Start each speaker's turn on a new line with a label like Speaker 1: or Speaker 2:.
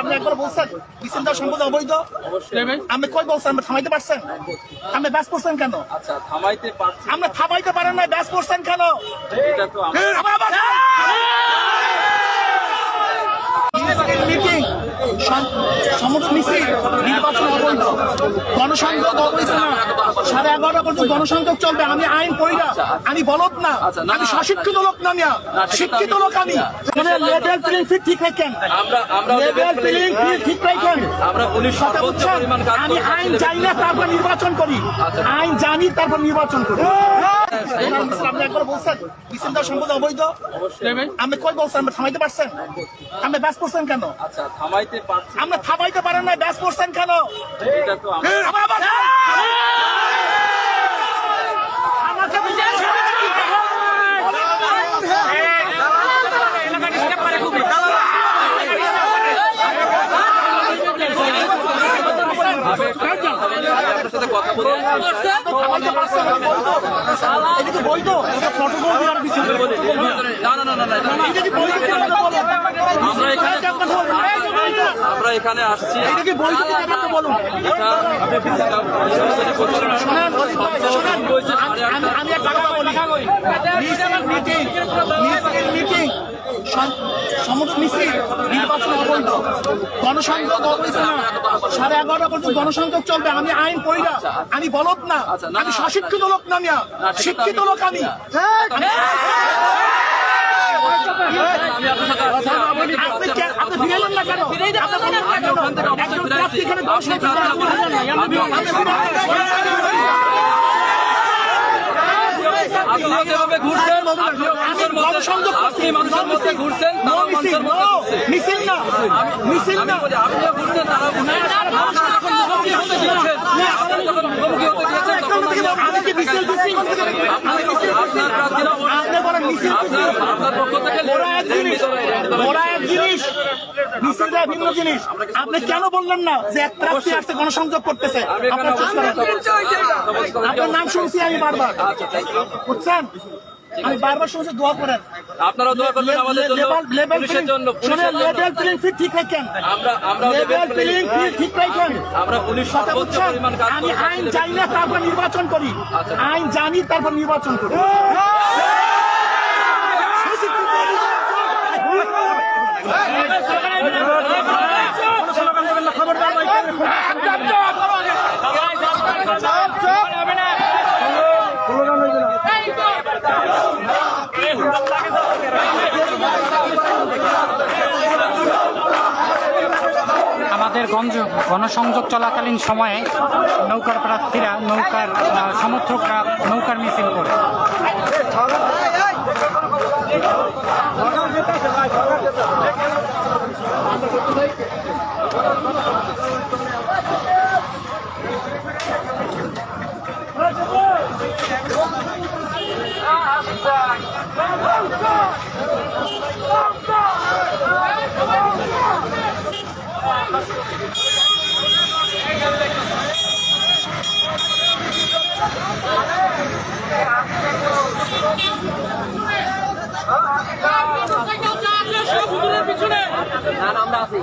Speaker 1: আপনি একবার বলছেন মিছিল দেওয়া সম্পূর্ণ অবৈধ। আপনি কই বলছেন আপনি থামাইতে পারছেন? আপনি ব্যাস করছেন কেন?
Speaker 2: আচ্ছা থামাইতে পারছি।
Speaker 1: আপনি থামাইতে পারেন না, ব্যাস করছেন কেন?
Speaker 2: এটা তো
Speaker 1: মিটিং সমগ্র মিছিল নির্বাচন অবৈধ, গণসংযোগ অবৈধ না। 11:30 পর্যন্ত গণসংযোগ চলবে। আমি আইন পড়ি না, আমি বলদ না, আমি সশিক্ষিত লোক না, শিক্ষিত লোক। আমি লেভেল প্লেইং ফিল্ড ঠিক রাখেন, লেভেল প্লেইং ফিল্ড ঠিক রাখেন।
Speaker 2: আমরা পুলিশ সর্বোচ্চ পরিমাণ কাজ
Speaker 1: আমি আইন জানি না তারপর নির্বাচন করি, আইন জানি তারপর নির্বাচন করি। আপনি একবার বলছেন মিছিল দেওয়া সম্পূর্ণ অবৈধ। আপনি কই বলছেন আপনি থামাইতে পারছেন? আপনি ব্যাস করছেন কেন?
Speaker 2: আচ্ছা থামাইতে পারছি।
Speaker 1: আপনি থামাইতে পারেন না, ব্যাস করছেন কেন?
Speaker 2: এটা তো আপনার সাথে কথা বলে আমরা এখানে আসছি।
Speaker 1: সমগ্র মিছিল নির্বাচন অবৈধ, গণসংযোগ অবৈধ না। 11:30 পর্যন্ত গণসংযোগ চলবে। আমি আইন পড়ি না, আমি বলদ না, আমি সশিক্ষিত লোক না, শিক্ষিত লোক। আমি আপনি ফিরাইলেন না কেন? মিছিল না, মিছিল না। আপনি কেন বললেন না যে এক প্রার্থী আসছে গণসংযোগ করতেছে? আপনার নাম শুনছি আমি বারবার, বুঝছেন? আমি বারবার শুনছি দোয়া করেন,
Speaker 2: আপনারা দোয়া করবেন আমাদের জন্য, পুলিশের জন্য।
Speaker 1: লেভেল প্লেইং ফিল্ড ঠিক রাখেন, লেভেল প্লেইং ফিল্ড ঠিক রাখেন।
Speaker 2: আমরা পুলিশ সর্বোচ্চ পরিমাণ কাজ
Speaker 1: আমি আইন জানি না তারপর নির্বাচন করি, আইন জানি তারপর নির্বাচন করি।
Speaker 3: আমাদের গণসংযোগ চলাকালীন সময়ে নৌকার প্রার্থীরা, নৌকার সমর্থকরা নৌকার মিছিল করে।
Speaker 2: আমরা আছি।